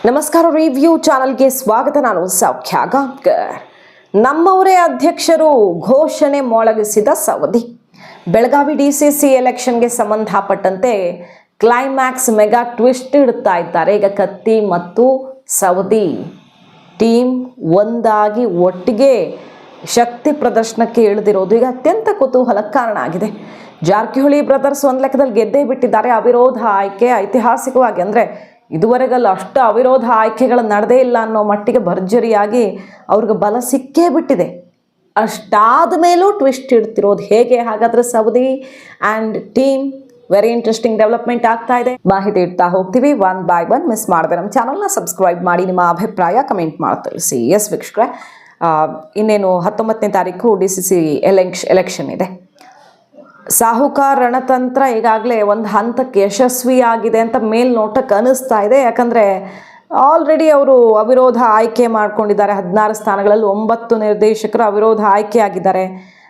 ನಮಸ್ಕಾರ. ರಿವ್ಯೂ ಚಾನಲ್ಗೆ ಸ್ವಾಗತ. ನಾನು ಸೌಖ್ಯ ಗಾಂವ್ಕರ್. ನಮ್ಮವರೇ ಅಧ್ಯಕ್ಷರು ಘೋಷಣೆ ಮೊಳಗಿಸಿದ ಸವದಿ. ಬೆಳಗಾವಿ ಡಿಸಿಸಿ ಎಲೆಕ್ಷನ್ಗೆ ಸಂಬಂಧಪಟ್ಟಂತೆ ಕ್ಲೈಮ್ಯಾಕ್ಸ್ ಮೆಗಾ ಟ್ವಿಸ್ಟ್ ಇಡ್ತಾ ಇದ್ದಾರೆ. ಈಗ ಕತ್ತಿ ಮತ್ತು ಸವದಿ ಟೀಮ್ ಒಂದಾಗಿ ಒಟ್ಟಿಗೆ ಶಕ್ತಿ ಪ್ರದರ್ಶನಕ್ಕೆ ಇಳಿದಿರೋದು ಈಗ ಅತ್ಯಂತ ಕುತೂಹಲಕ್ಕೆ ಕಾರಣ ಆಗಿದೆ. ಜಾರಕಿಹೊಳಿ ಬ್ರದರ್ಸ್ ಒಂದು ಲೆಕ್ಕದಲ್ಲಿ ಗೆದ್ದೇ ಬಿಟ್ಟಿದ್ದಾರೆ. ಅವಿರೋಧ ಆಯ್ಕೆ ಐತಿಹಾಸಿಕವಾಗಿ, ಅಂದರೆ ಇದುವರೆಗಲ್ಲ ಅಷ್ಟು ಅವಿರೋಧ ಆಯ್ಕೆಗಳು ನಡೆದೇ ಇಲ್ಲ ಅನ್ನೋ ಮಟ್ಟಿಗೆ ಭರ್ಜರಿಯಾಗಿ ಅವ್ರಿಗೆ ಬಲ ಸಿಕ್ಕೇ ಬಿಟ್ಟಿದೆ. ಅಷ್ಟಾದ ಮೇಲೂ ಟ್ವಿಸ್ಟ್ ಇಡ್ತಿರೋದು ಹೇಗೆ? ಹಾಗಾದರೆ Savadi and team very interesting development ಆಗ್ತಾ ಇದೆ. ಮಾಹಿತಿ ಇಡ್ತಾ ಹೋಗ್ತೀವಿ ಒನ್ ಬೈ ಒನ್. ಮಿಸ್ ಮಾಡದೆ ನಮ್ಮ ಚಾನಲ್ನ ಸಬ್ಸ್ಕ್ರೈಬ್ ಮಾಡಿ, ನಿಮ್ಮ ಅಭಿಪ್ರಾಯ ಕಮೆಂಟ್ ಮಾಡಿ ತಿಳಿಸಿ. ಎಸ್ ವೀಕ್ಷಕರೇ, ಇನ್ನೇನು 19ನೇ ತಾರೀಕು ಡಿಸಿಸಿ ಎಲೆಕ್ಷನ್ ಇದೆ. ಸಾಹುಕಾರ ರಣತಂತ್ರ ಈಗಾಗಲೇ ಒಂದು ಹಂತಕ್ಕೆ ಯಶಸ್ವಿಯಾಗಿದೆ ಅಂತ ಮೇಲ್ನೋಟಕ್ಕೆ ಅನಿಸ್ತಾ ಇದೆ. ಯಾಕಂದರೆ ಆಲ್ರೆಡಿ ಅವರು ಅವಿರೋಧ ಆಯ್ಕೆ ಮಾಡ್ಕೊಂಡಿದ್ದಾರೆ. 16 ಸ್ಥಾನಗಳಲ್ಲಿ 9 ನಿರ್ದೇಶಕರು ಅವಿರೋಧ ಆಯ್ಕೆ ಆಗಿದ್ದಾರೆ.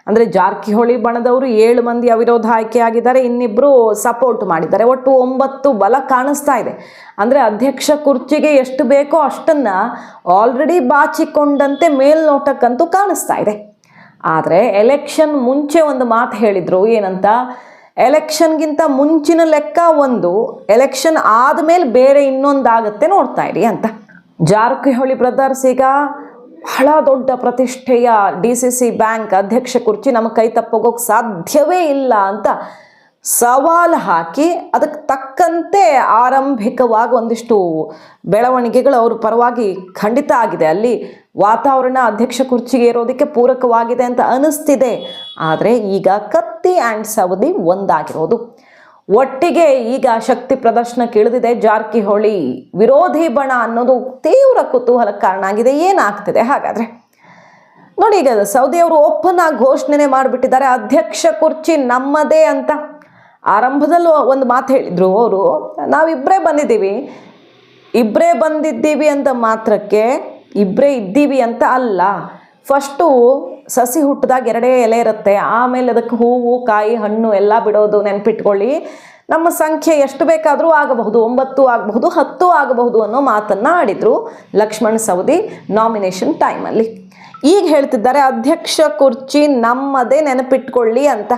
ಅಂದರೆ ಜಾರಕಿಹೊಳಿ ಬಣದವರು 7 ಮಂದಿ ಅವಿರೋಧ ಆಯ್ಕೆ ಆಗಿದ್ದಾರೆ, ಇನ್ನಿಬ್ಬರು ಸಪೋರ್ಟ್ ಮಾಡಿದ್ದಾರೆ. ಒಟ್ಟು 9 ಬಲ ಕಾಣಿಸ್ತಾ ಇದೆ. ಅಂದರೆ ಅಧ್ಯಕ್ಷ ಕುರ್ಚಿಗೆ ಎಷ್ಟು ಬೇಕೋ ಅಷ್ಟನ್ನು ಆಲ್ರೆಡಿ ಬಾಚಿಕೊಂಡಂತೆ ಮೇಲ್ನೋಟಕ್ಕಂತೂ ಕಾಣಿಸ್ತಾ ಇದೆ. ಆದರೆ ಎಲೆಕ್ಷನ್ ಮುಂಚೆ ಒಂದು ಮಾತು ಹೇಳಿದರು. ಏನಂತ? ಎಲೆಕ್ಷನ್ಗಿಂತ ಮುಂಚಿನ ಲೆಕ್ಕ ಒಂದು, ಎಲೆಕ್ಷನ್ ಆದಮೇಲೆ ಬೇರೆ ಇನ್ನೊಂದಾಗುತ್ತೆ, ನೋಡ್ತಾ ಇರಿ ಅಂತ. ಜಾರಕಿಹೊಳಿ ಬ್ರದರ್ಸ್ ಈಗ ಬಹಳ ದೊಡ್ಡ ಪ್ರತಿಷ್ಠೆಯ ಡಿಸಿಸಿ ಬ್ಯಾಂಕ್ ಅಧ್ಯಕ್ಷ ಕುರ್ಚಿ ನಮ್ಮ ಕೈ ತಪ್ಪೋಗೋಕೆ ಸಾಧ್ಯವೇ ಇಲ್ಲ ಅಂತ ಸವಾಲು ಹಾಕಿ, ಅದಕ್ಕೆ ತಕ್ಕಂತೆ ಆರಂಭಿಕವಾಗಿ ಒಂದಿಷ್ಟು ಬೆಳವಣಿಗೆಗಳು ಅವ್ರ ಪರವಾಗಿ ಖಂಡಿತ ಆಗಿದೆ. ಅಲ್ಲಿ ವಾತಾವರಣ ಅಧ್ಯಕ್ಷ ಕುರ್ಚಿಗೆ ಇರೋದಕ್ಕೆ ಪೂರಕವಾಗಿದೆ ಅಂತ ಅನಿಸ್ತಿದೆ. ಆದರೆ ಈಗ ಕತ್ತಿ ಆ್ಯಂಡ್ ಸವದಿ ಒಂದಾಗಿರೋದು, ಒಟ್ಟಿಗೆ ಈಗ ಶಕ್ತಿ ಪ್ರದರ್ಶನಕ್ಕೆ ಇಳಿದಿದೆ. ಜಾರಕಿಹೊಳಿ ವಿರೋಧಿ ಬಣ ಅನ್ನೋದು ತೀವ್ರ ಕುತೂಹಲಕ್ಕೆ ಕಾರಣ ಆಗಿದೆ. ಏನಾಗ್ತಿದೆ ಹಾಗಾದರೆ ನೋಡಿ. ಈಗ ಸವದಿ ಅವರು ಓಪನ್ ಆಗಿ ಘೋಷಣೆ ಮಾಡಿಬಿಟ್ಟಿದ್ದಾರೆ, ಅಧ್ಯಕ್ಷ ಕುರ್ಚಿ ನಮ್ಮದೇ ಅಂತ. ಆರಂಭದಲ್ಲೂ ಒಂದು ಮಾತು ಹೇಳಿದರು ಅವರು, ನಾವಿಬ್ಬರೇ ಬಂದಿದ್ದೀವಿ ಅಂತ ಮಾತ್ರಕ್ಕೆ ಇಬ್ಬರೇ ಇದ್ದೀವಿ ಅಂತ ಅಲ್ಲ. ಫಸ್ಟು ಸಸಿ ಹುಟ್ಟಿದಾಗ 2 ಎಲೆ ಇರುತ್ತೆ, ಆಮೇಲೆ ಅದಕ್ಕೆ ಹೂವು ಕಾಯಿ ಹಣ್ಣು ಎಲ್ಲ ಬಿಡೋದು ನೆನಪಿಟ್ಕೊಳ್ಳಿ. ನಮ್ಮ ಸಂಖ್ಯೆ ಎಷ್ಟು ಬೇಕಾದರೂ ಆಗಬಹುದು, 9 ಆಗಬಹುದು, 10 ಆಗಬಹುದು ಅನ್ನೋ ಮಾತನ್ನು ಆಡಿದರು ಲಕ್ಷ್ಮಣ್ ಸವದಿ ನಾಮಿನೇಷನ್ ಟೈಮಲ್ಲಿ. ಈಗ ಹೇಳ್ತಿದ್ದಾರೆ ಅಧ್ಯಕ್ಷ ಕುರ್ಚಿ ನಮ್ಮದೇ, ನೆನಪಿಟ್ಕೊಳ್ಳಿ ಅಂತ.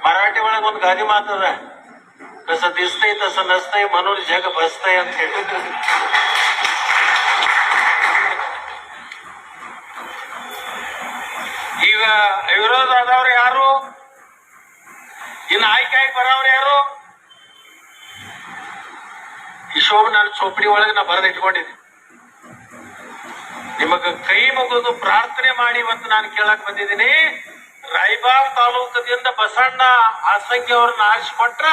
ಮರಾಠಿ ಒಳಗೆ ಒಂದು ಗಾದಿ ಮಾತದ, ಕಸ ದಿಸ್ತೈ ತಸ ನಸ್ತೈ ಮನೋರ್ ಜಗ ಬಸ್ತೈ ಅಂತ ಹೇಳಿ. ಈಗ ವಿರೋಧ ಆದವ್ರು ಯಾರು? ಇನ್ನು ಆಯ್ಕೆ ಬರೋವ್ರು ಯಾರು? ಈ ಶೋಭ ನಾನು ಚೋಪಡಿ ಒಳಗೆ ನಾ ಬರೆದು ಇಟ್ಕೊಂಡಿದ್ದೀನಿ. ನಿಮಗ ಕೈ ಮುಗಿದು ಪ್ರಾರ್ಥನೆ ಮಾಡಿ ಇವತ್ತು ನಾನು ಕೇಳಕ್ ಬಂದಿದ್ದೀನಿ. ರಾಯಬಾಗ್ ತಾಲೂಕದಿಂದ ಬಸಣ್ಣ ಆಸಂಗಿ ಅವ್ರನ್ನ ಆರಿಸಿಕೊಟ್ರ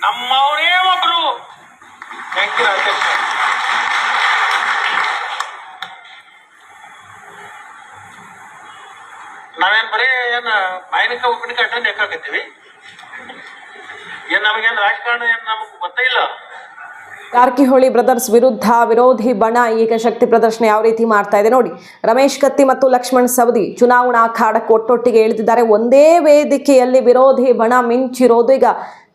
ನಮ್ಮವರೇ ಒಬ್ರು ಬ್ಯಾಂಕಿನ ಅಧ್ಯಕ್ಷ. ನಾವೇನ್ ಬರೀ ಏನ್ ಮಾಯನಿಕ ಉಪ್ಪಿನಕಾಯಿ ಅಡ್ಡ ನೆಕ್ಕಾಕತ್ತೀವಿ? ಏನ್ ನಮಗೇನ್ ರಾಜಕಾರಣ ಏನ್ ನಮಗ್ ಗೊತ್ತೇ ಇಲ್ಲ. ಜಾರಕಿಹೊಳಿ ಬ್ರದರ್ಸ್ ವಿರುದ್ಧ ವಿರೋಧಿ ಬಣ ಈಗ ಶಕ್ತಿ ಪ್ರದರ್ಶನ ಯಾವ ರೀತಿ ಮಾಡ್ತಾ ಇದೆ ನೋಡಿ. ರಮೇಶ್ ಕತ್ತಿ ಮತ್ತು ಲಕ್ಷ್ಮಣ್ ಸವದಿ ಚುನಾವಣಾ ಅಖಾಡಕ್ಕೆ ಒಟ್ಟೊಟ್ಟಿಗೆ ಇಳಿದಿದ್ದಾರೆ. ಒಂದೇ ವೇದಿಕೆಯಲ್ಲಿ ವಿರೋಧಿ ಬಣ ಮಿಂಚಿರೋದು ಈಗ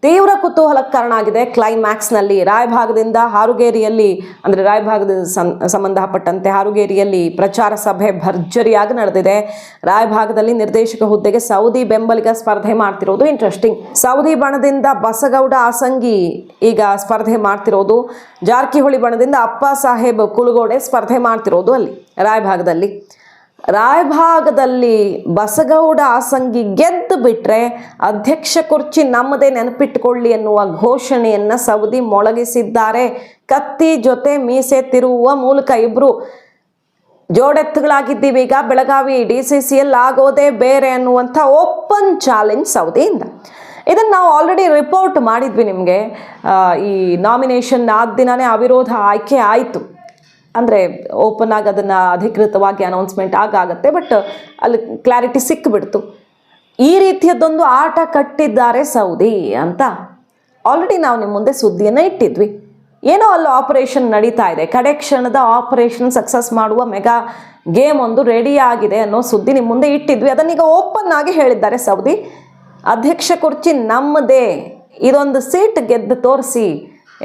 ತೀವ್ರ ಕುತೂಹಲಕ್ಕೆ ಕಾರಣ ಆಗಿದೆ. ಕ್ಲೈಮ್ಯಾಕ್ಸ್ನಲ್ಲಿ ರಾಯಭಾಗದಿಂದ ಹಾರುಗೇರಿಯಲ್ಲಿ, ಅಂದರೆ ರಾಯಭಾಗದ ಸಂಬಂಧಪಟ್ಟಂತೆ ಹಾರುಗೇರಿಯಲ್ಲಿ ಪ್ರಚಾರ ಸಭೆ ಭರ್ಜರಿಯಾಗಿ ನಡೆದಿದೆ. ರಾಯಭಾಗದಲ್ಲಿ ನಿರ್ದೇಶಕ ಹುದ್ದೆಗೆ ಸವದಿ ಬೆಂಬಲಿಗ ಸ್ಪರ್ಧೆ ಮಾಡ್ತಿರೋದು ಇಂಟ್ರೆಸ್ಟಿಂಗ್. ಸವದಿ ಬಣದಿಂದ ಬಸಗೌಡ ಆಸಂಗಿ ಈಗ ಸ್ಪರ್ಧೆ ಮಾಡ್ತಿರೋದು, ಜಾರಕಿಹೊಳಿ ಬಣದಿಂದ ಅಪ್ಪ ಸಾಹೇಬ್ ಕುಲಗೋಡೆ ಸ್ಪರ್ಧೆ ಮಾಡ್ತಿರೋದು ಅಲ್ಲಿ ರಾಯಭಾಗದಲ್ಲಿ ಬಸಗೌಡ ಆಸಂಗಿ ಗೆದ್ದು ಬಿಟ್ರೆ ಅಧ್ಯಕ್ಷ ಕುರ್ಚಿ ನಮ್ಮದೇ, ನೆನಪಿಟ್ಟುಕೊಳ್ಳಿ ಎನ್ನುವ ಘೋಷಣೆಯನ್ನು ಸವದಿ ಮೊಳಗಿಸಿದ್ದಾರೆ. ಕತ್ತಿ ಜೊತೆ ಮೀಸೆ ತಿರುವುವ ಮೂಲಕ ಇಬ್ಬರು ಜೋಡೆತ್ತುಗಳಾಗಿದ್ದೀವಿ. ಈಗ ಬೆಳಗಾವಿ ಡಿಸಿಸಿಯಲ್ಲಿ ಆಗೋದೇ ಬೇರೆ ಅನ್ನುವಂಥ ಓಪನ್ ಚಾಲೆಂಜ್ ಸವದಿಯಿಂದ. ಇದನ್ನು ನಾವು ಆಲ್ರೆಡಿ ರಿಪೋರ್ಟ್ ಮಾಡಿದ್ವಿ ನಿಮಗೆ. ಈ ನಾಮಿನೇಷನ್ ಆದ ದಿನವೇ ಅವಿರೋಧ ಆಯ್ಕೆ ಆಯಿತು. ಅಂದರೆ ಓಪನ್ ಆಗಿ ಅದನ್ನು ಅಧಿಕೃತವಾಗಿ ಅನೌನ್ಸ್ಮೆಂಟ್ ಆಗುತ್ತೆ, ಬಟ್ ಅಲ್ಲಿ ಕ್ಲಾರಿಟಿ ಸಿಕ್ಕಿಬಿಡ್ತು. ಈ ರೀತಿಯದ್ದೊಂದು ಆಟ ಕಟ್ಟಿದ್ದಾರೆ ಸವದಿ ಅಂತ ಆಲ್ರೆಡಿ ನಾವು ನಿಮ್ಮ ಮುಂದೆ ಸುದ್ದಿಯನ್ನು ಇಟ್ಟಿದ್ವಿ. ಏನೋ ಅಲ್ಲಿ ಆಪರೇಷನ್ ನಡೀತಾ ಇದೆ, ಕಡೆ ಕ್ಷಣದ ಆಪರೇಷನ್ ಸಕ್ಸಸ್ ಮಾಡುವ ಮೆಗಾ ಗೇಮ್ ಒಂದು ರೆಡಿ ಆಗಿದೆ ಅನ್ನೋ ಸುದ್ದಿ ನಿಮ್ಮ ಮುಂದೆ ಇಟ್ಟಿದ್ವಿ. ಅದನ್ನೀಗ ಓಪನ್ ಆಗಿ ಹೇಳಿದ್ದಾರೆ ಸವದಿ. ಅಧ್ಯಕ್ಷ ಕುರ್ಚಿ ನಮ್ಮದೇ ಇದೊಂದು ಸೀಟ್ ಗೆದ್ದು ತೋರಿಸಿ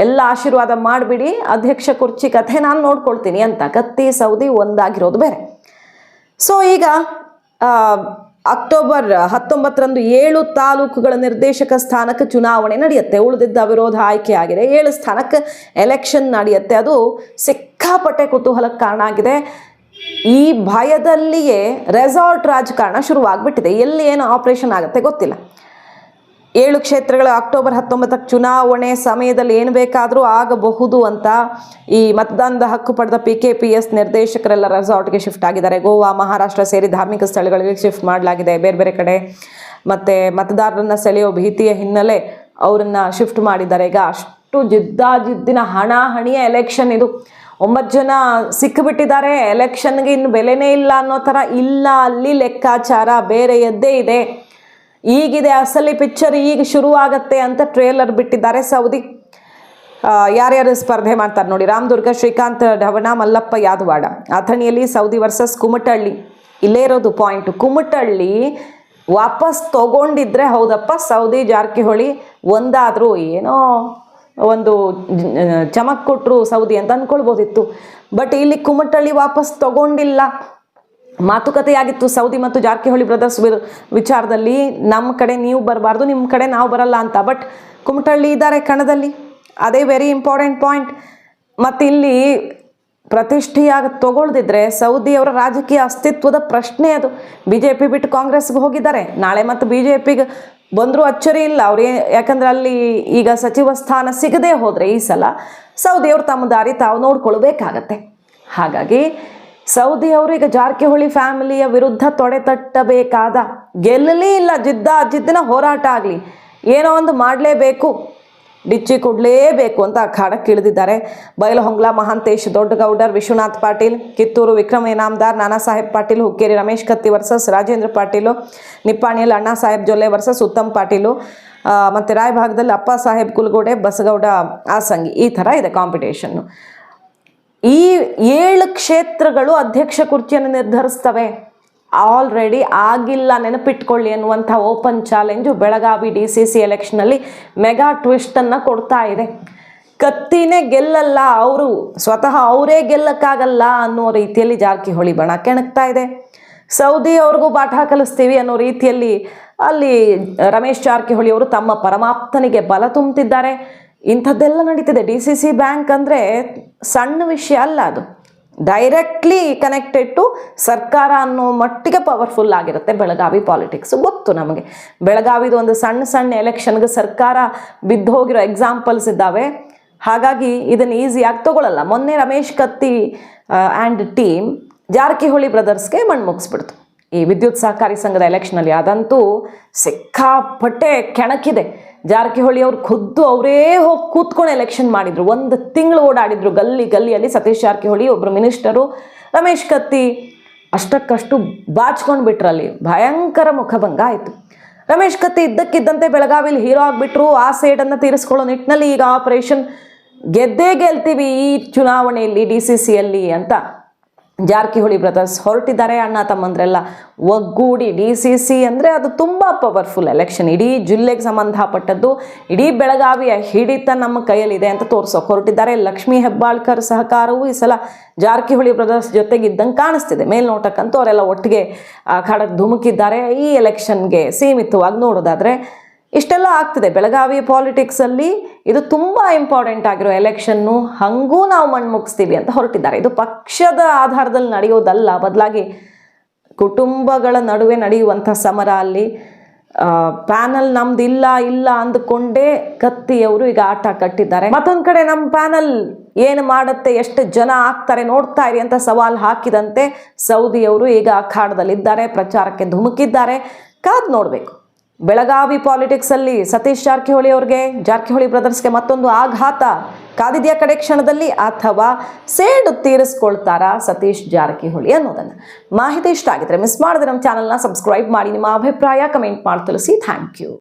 ಎಲ್ಲ ಆಶೀರ್ವಾದ ಮಾಡಿಬಿಡಿ, ಅಧ್ಯಕ್ಷ ಕುರ್ಚಿ ಕಥೆ ನಾನು ನೋಡ್ಕೊಳ್ತೀನಿ ಅಂತ ಕತ್ತಿ ಸೌದಿ ಒಂದಾಗಿರೋದು ಬೇರೆ. ಸೊ ಈಗ ಅಕ್ಟೋಬರ್ 19ರಂದು 7 ತಾಲೂಕುಗಳ ನಿರ್ದೇಶಕ ಸ್ಥಾನಕ್ಕೆ ಚುನಾವಣೆ ನಡೆಯುತ್ತೆ. ಉಳಿದಿದ್ದ ಅವಿರೋಧ ಆಯ್ಕೆ ಆಗಿದೆ. 7 ಸ್ಥಾನಕ್ಕೆ ಎಲೆಕ್ಷನ್ ನಡೆಯುತ್ತೆ. ಅದು ಸಿಕ್ಕಾಪಟ್ಟೆ ಕುತೂಹಲಕ್ಕೆ ಕಾರಣ ಆಗಿದೆ. ಈ ಭಯದಲ್ಲಿಯೇ ರೆಸಾರ್ಟ್ ರಾಜಕಾರಣ ಶುರುವಾಗ್ಬಿಟ್ಟಿದೆ. ಎಲ್ಲಿ ಏನು ಆಪರೇಷನ್ ಆಗುತ್ತೆ ಗೊತ್ತಿಲ್ಲ. 7 ಕ್ಷೇತ್ರಗಳ ಅಕ್ಟೋಬರ್ 19ಕ್ಕೆ ಚುನಾವಣೆ ಸಮಯದಲ್ಲಿ ಏನು ಬೇಕಾದರೂ ಆಗಬಹುದು ಅಂತ ಈ ಮತದಾನದ ಹಕ್ಕು ಪಡೆದ PKPS ನಿರ್ದೇಶಕರೆಲ್ಲ ರೆಸಾರ್ಟ್ಗೆ ಶಿಫ್ಟ್ ಆಗಿದ್ದಾರೆ. ಗೋವಾ, ಮಹಾರಾಷ್ಟ್ರ ಸೇರಿ ಧಾರ್ಮಿಕ ಸ್ಥಳಗಳಿಗೆ ಶಿಫ್ಟ್ ಮಾಡಲಾಗಿದೆ ಬೇರೆ ಬೇರೆ ಕಡೆ. ಮತ್ತು ಮತದಾರರನ್ನು ಸೆಳೆಯೋ ಭೀತಿಯ ಹಿನ್ನೆಲೆ ಅವರನ್ನು ಶಿಫ್ಟ್ ಮಾಡಿದ್ದಾರೆ. ಈಗ ಅಷ್ಟು ಜಿದ್ದಾಜಿದ್ದಿನ ಹಣಾಹಣಿಯ ಎಲೆಕ್ಷನ್ ಇದು. 9 ಜನ ಸಿಕ್ಕಿಬಿಟ್ಟಿದ್ದಾರೆ. ಎಲೆಕ್ಷನ್ಗೆ ಇನ್ನು ಬೆಲೆನೇ ಇಲ್ಲ ಅನ್ನೋ ಥರ ಇಲ್ಲ, ಅಲ್ಲಿ ಲೆಕ್ಕಾಚಾರ ಬೇರೆಯದ್ದೇ ಇದೆ. ಈಗಿದೆ ಅಸಲಿ ಪಿಕ್ಚರ್, ಈಗ ಶುರುವಾಗತ್ತೆ ಅಂತ ಟ್ರೇಲರ್ ಬಿಟ್ಟಿದ್ದಾರೆ ಸೌದಿ. ಯಾರ್ಯಾರು ಸ್ಪರ್ಧೆ ಮಾಡ್ತಾರೆ ನೋಡಿ. ರಾಮದುರ್ಗ ಶ್ರೀಕಾಂತ್ ಢವಣ, ಮಲ್ಲಪ್ಪ ಯಾದವಾಡ. ಅಥಣಿಯಲ್ಲಿ ಸೌದಿ ವರ್ಸಸ್ ಕುಮಟಳ್ಳಿ. ಇಲ್ಲೇ ಇರೋದು ಪಾಯಿಂಟು. ಕುಮಟಳ್ಳಿ ವಾಪಸ್ ತಗೊಂಡಿದ್ರೆ ಹೌದಪ್ಪ ಸೌದಿ ಜಾರಕಿಹೊಳಿ ಒಂದಾದರೂ ಏನೋ ಒಂದು ಚಮಕ್ ಕೊಟ್ಟರು ಸೌದಿ ಅಂತ ಅಂದ್ಕೊಳ್ಬೋದಿತ್ತು. ಬಟ್ ಇಲ್ಲಿ ಕುಮಟಳ್ಳಿ ವಾಪಸ್ ತಗೊಂಡಿಲ್ಲ. ಮಾತುಕತೆಯಾಗಿತ್ತು ಸೌದಿ ಮತ್ತು ಜಾರಕಿಹೊಳಿ ಬ್ರದರ್ಸ್ ವಿಚಾರದಲ್ಲಿ. ನಮ್ಮ ಕಡೆ ನೀವು ಬರಬಾರ್ದು, ನಿಮ್ಮ ಕಡೆ ನಾವು ಬರಲ್ಲ ಅಂತ. ಬಟ್ ಕುಮಟಳ್ಳಿ ಇದ್ದಾರೆ ಕಣದಲ್ಲಿ, ಅದೇ ವೆರಿ ಇಂಪಾರ್ಟೆಂಟ್ ಪಾಯಿಂಟ್. ಮತ್ತು ಇಲ್ಲಿ ಪ್ರತಿಷ್ಠೆಯಾಗಿ ತಗೊಳ್ದಿದ್ರೆ ಸೌದಿಯವರ ರಾಜಕೀಯ ಅಸ್ತಿತ್ವದ ಪ್ರಶ್ನೆ ಅದು. BJP ಬಿಟ್ಟು ಕಾಂಗ್ರೆಸ್ಗೆ ಹೋಗಿದ್ದಾರೆ. ನಾಳೆ ಮತ್ತು BJPಗೆ ಬಂದರೂ ಅಚ್ಚರಿ ಇಲ್ಲ ಅವ್ರು. ಯಾಕಂದ್ರೆ ಅಲ್ಲಿ ಈಗ ಸಚಿವ ಸ್ಥಾನ ಸಿಗದೆ ಹೋದರೆ ಈ ಸಲ ಸೌದಿಯವರು ತಮ್ಮ ದಾರಿ ತಾವು ನೋಡ್ಕೊಳ್ಬೇಕಾಗತ್ತೆ. ಹಾಗಾಗಿ ಸೌದಿಯವರು ಈಗ ಜಾರಕಿಹೊಳಿ ಫ್ಯಾಮಿಲಿಯ ವಿರುದ್ಧ ತೊಡೆ ತಟ್ಟಬೇಕಾದ, ಗೆಲ್ಲಲಿ ಇಲ್ಲ ಜಿದ್ದಿನ ಹೋರಾಟ ಆಗಲಿ, ಏನೋ ಒಂದು ಮಾಡಲೇಬೇಕು, ಡಿಚ್ಚಿ ಕೊಡಲೇಬೇಕು ಅಂತ ಅಖಾಡಕ್ಕೆ ಇಳಿದಿದ್ದಾರೆ. ಬೈಲಹೊಂಗಲ ಮಹಾಂತೇಶ್ ದೊಡ್ಡಗೌಡರ್, ವಿಶ್ವನಾಥ್ ಪಾಟೀಲ್, ಕಿತ್ತೂರು ವಿಕ್ರಮ್ ಇನಾಮದಾರ್, ನಾನಾ ಸಾಹೇಬ್ ಪಾಟೀಲ್, ಹುಕ್ಕೇರಿ ರಮೇಶ್ ಕತ್ತಿ ವರ್ಸಸ್ ರಾಜೇಂದ್ರ ಪಾಟೀಲು, ನಿಪ್ಪಾಣಿಯಲ್ಲಿ ಅಣ್ಣಾ ಸಾಹೇಬ್ ಜೊಲ್ಲೆ ವರ್ಸಸ್ ಉತ್ತಮ್ ಪಾಟೀಲು, ಮತ್ತು ರಾಯಭಾಗದಲ್ಲಿ ಅಪ್ಪ ಸಾಹೇಬ್ ಕುಲಗೋಡೆ, ಬಸಗೌಡ ಆಸಂಗಿ. ಈ ಥರ ಇದೆ ಕಾಂಪಿಟೇಷನ್ನು. ಈ 7 ಕ್ಷೇತ್ರಗಳು ಅಧ್ಯಕ್ಷ ಕುರ್ಚಿಯನ್ನು ನಿರ್ಧರಿಸ್ತವೆ. ಆಲ್ರೆಡಿ ಆಗಿಲ್ಲ, ನೆನಪಿಟ್ಕೊಳ್ಳಿ ಅನ್ನುವಂಥ ಓಪನ್ ಚಾಲೆಂಜು ಬೆಳಗಾವಿ DCC ಎಲೆಕ್ಷನಲ್ಲಿ ಮೆಗಾ ಟ್ವಿಸ್ಟನ್ನು ಕೊಡ್ತಾ ಇದೆ. ಕತ್ತಿನೇ ಗೆಲ್ಲಲ್ಲ, ಅವರು ಸ್ವತಃ ಅವರೇ ಗೆಲ್ಲಕ್ಕಾಗಲ್ಲ ಅನ್ನೋ ರೀತಿಯಲ್ಲಿ ಜಾರಕಿಹೊಳಿ ಬಣ ಕೆಣಕ್ತಾ ಇದೆ. ಸೌದಿ ಅವ್ರಿಗೂ ಪಾಠ ಕಲಿಸ್ತೀವಿ ಅನ್ನೋ ರೀತಿಯಲ್ಲಿ ಅಲ್ಲಿ ರಮೇಶ್ ಜಾರಕಿಹೊಳಿ ಅವರು ತಮ್ಮ ಪರಮಾಪ್ತನಿಗೆ ಬಲ ತುಂಬುತ್ತಿದ್ದಾರೆ. ಇಂಥದ್ದೆಲ್ಲ ನಡೀತಿದೆ. DCC ಬ್ಯಾಂಕ್ ಅಂದರೆ ಸಣ್ಣ ವಿಷಯ ಅಲ್ಲ, ಅದು ಡೈರೆಕ್ಟ್ಲಿ ಕನೆಕ್ಟೆಡ್ ಟು ಸರ್ಕಾರ ಅನ್ನೋ ಮಟ್ಟಿಗೆ ಪವರ್ಫುಲ್ ಆಗಿರುತ್ತೆ ಬೆಳಗಾವಿ ಪಾಲಿಟಿಕ್ಸ್. ಗೊತ್ತು ನಮಗೆ, ಬೆಳಗಾವಿದು ಒಂದು ಸಣ್ಣ ಎಲೆಕ್ಷನ್ಗೆ ಸರ್ಕಾರ ಬಿದ್ದು ಹೋಗಿರೋ ಎಕ್ಸಾಂಪಲ್ಸ್ ಇದ್ದಾವೆ. ಹಾಗಾಗಿ ಇದನ್ನು ಈಸಿಯಾಗಿ ತಗೊಳ್ಳಲ್ಲ. ಮೊನ್ನೆ ರಮೇಶ್ ಕತ್ತಿ ಆ್ಯಂಡ್ ಟೀಮ್ ಜಾರಕಿಹೊಳಿ ಬ್ರದರ್ಸ್ಗೆ ಮಣ್ಣು ಮುಗಿಸ್ಬಿಡ್ತು ಈ ವಿದ್ಯುತ್ ಸಹಕಾರಿ ಸಂಘದ ಎಲೆಕ್ಷನಲ್ಲಿ. ಅದಂತೂ ಸಿಕ್ಕಾಪಟ್ಟೆ ಕೆಣಕಿದೆ. ಜಾರಕಿಹೊಳಿ ಅವ್ರು ಖುದ್ದು ಅವರೇ ಹೋಗಿ ಕೂತ್ಕೊಂಡು ಎಲೆಕ್ಷನ್ ಮಾಡಿದರು. 1 ತಿಂಗಳು ಓಡಾಡಿದ್ರು ಗಲ್ಲಿಯಲ್ಲಿ. ಸತೀಶ್ ಜಾರಕಿಹೊಳಿ ಒಬ್ಬರು ಮಿನಿಸ್ಟರು, ರಮೇಶ್ ಕತ್ತಿ ಅಷ್ಟಕ್ಕಷ್ಟು ಬಾಚ್ಕೊಂಡು ಬಿಟ್ರಲ್ಲಿ. ಭಯಂಕರ ಮುಖಭಂಗ ಆಯಿತು. ರಮೇಶ್ ಕತ್ತಿ ಇದ್ದಕ್ಕಿದ್ದಂತೆ ಬೆಳಗಾವಿಲಿ ಹೀರೋ ಆಗಿಬಿಟ್ರು. ಆ ಸೇಡನ್ನು ತೀರಿಸ್ಕೊಳ್ಳೋ ನಿಟ್ಟಿನಲ್ಲಿ ಈಗ ಆಪರೇಷನ್ ಗೆಲ್ತೀವಿ ಈ ಚುನಾವಣೆಯಲ್ಲಿ DCCಯಲ್ಲಿ ಅಂತ ಜಾರಕಿಹೊಳಿ ಬ್ರದರ್ಸ್ ಹೊರಟಿದ್ದಾರೆ. ಅಣ್ಣ ತಮ್ಮಂದ್ರೆಲ್ಲ ಒಗ್ಗೂಡಿ DCC ಅಂದರೆ ಅದು ತುಂಬ ಪವರ್ಫುಲ್ ಎಲೆಕ್ಷನ್. ಇಡೀ ಜಿಲ್ಲೆಗೆ ಸಂಬಂಧಪಟ್ಟದ್ದು. ಇಡೀ ಬೆಳಗಾವಿಯ ಹಿಡಿತ ನಮ್ಮ ಕೈಯಲ್ಲಿದೆ ಅಂತ ತೋರಿಸೋಕೆ ಹೊರಟಿದ್ದಾರೆ. ಲಕ್ಷ್ಮೀ ಹೆಬ್ಬಾಳ್ಕರ್ ಸಹಕಾರವು ಈ ಸಲ ಜಾರಕಿಹೊಳಿ ಬ್ರದರ್ಸ್ ಜೊತೆಗಿದ್ದಂಗೆ ಕಾಣಿಸ್ತಿದೆ. ಮೇಲ್ನೋಟಕ್ಕಂತೂ ಅವರೆಲ್ಲ ಒಟ್ಟಿಗೆ ಖಡಕ್ ಧುಮುಕಿದ್ದಾರೆ. ಈ ಎಲೆಕ್ಷನ್ಗೆ ಸೀಮಿತವಾಗಿ ನೋಡೋದಾದರೆ ಇಷ್ಟೆಲ್ಲ ಆಗ್ತಿದೆ ಬೆಳಗಾವಿ ಪಾಲಿಟಿಕ್ಸಲ್ಲಿ. ಇದು ತುಂಬ ಇಂಪಾರ್ಟೆಂಟ್ ಆಗಿರೋ ಎಲೆಕ್ಷನ್ನು. ಹಾಗೂ ನಾವು ಮಣ್ಣು ಮುಗಿಸ್ತೀವಿ ಅಂತ ಹೊರಟಿದ್ದಾರೆ. ಇದು ಪಕ್ಷದ ಆಧಾರದಲ್ಲಿ ನಡೆಯೋದಲ್ಲ, ಬದಲಾಗಿ ಕುಟುಂಬಗಳ ನಡುವೆ ನಡೆಯುವಂಥ ಸಮರ. ಅಲ್ಲಿ ಪ್ಯಾನಲ್ ನಮ್ದು ಇಲ್ಲ ಅಂದುಕೊಂಡೇ ಕತ್ತಿಯವರು ಈಗ ಆಟ ಕಟ್ಟಿದ್ದಾರೆ. ಮತ್ತೊಂದು ಕಡೆ ನಮ್ಮ ಪ್ಯಾನಲ್ ಏನು ಮಾಡುತ್ತೆ, ಎಷ್ಟು ಜನ ಆಗ್ತಾರೆ ನೋಡ್ತಾ ಇರಿ ಅಂತ ಸವಾಲು ಹಾಕಿದಂತೆ ಸೌದಿಯವರು ಈಗ ಅಖಾಡದಲ್ಲಿದ್ದಾರೆ, ಪ್ರಚಾರಕ್ಕೆ ಧುಮುಕಿದ್ದಾರೆ. ಕಾದು ನೋಡಬೇಕು. ಬೆಳಗಾವಿ ಪಾಲಿಟಿಕ್ಸಲ್ಲಿ ಸತೀಶ್ ಜಾರಕಿಹೊಳಿ ಅವ್ರಿಗೆ, ಜಾರಕಿಹೊಳಿ ಬ್ರದರ್ಸ್ಗೆ ಮತ್ತೊಂದು ಆಘಾತ ಕಾದಿದೆಯಾ ಕಡೆ ಕ್ಷಣದಲ್ಲಿ, ಅಥವಾ ಸೇಡು ತೀರಿಸ್ಕೊಳ್ತಾರಾ ಸತೀಶ್ ಜಾರಕಿಹೊಳಿ ಅನ್ನೋದನ್ನು. ಮಾಹಿತಿ ಇಷ್ಟ ಆಗಿದ್ರೆ ಮಿಸ್ ಮಾಡಿದ್ರೆ ನಮ್ಮ ಚಾನಲ್ನ ಸಬ್ಸ್ಕ್ರೈಬ್ ಮಾಡಿ. ನಿಮ್ಮ ಅಭಿಪ್ರಾಯ ಕಮೆಂಟ್ ಮಾಡಿ ತಿಳಿಸಿ. Thank you.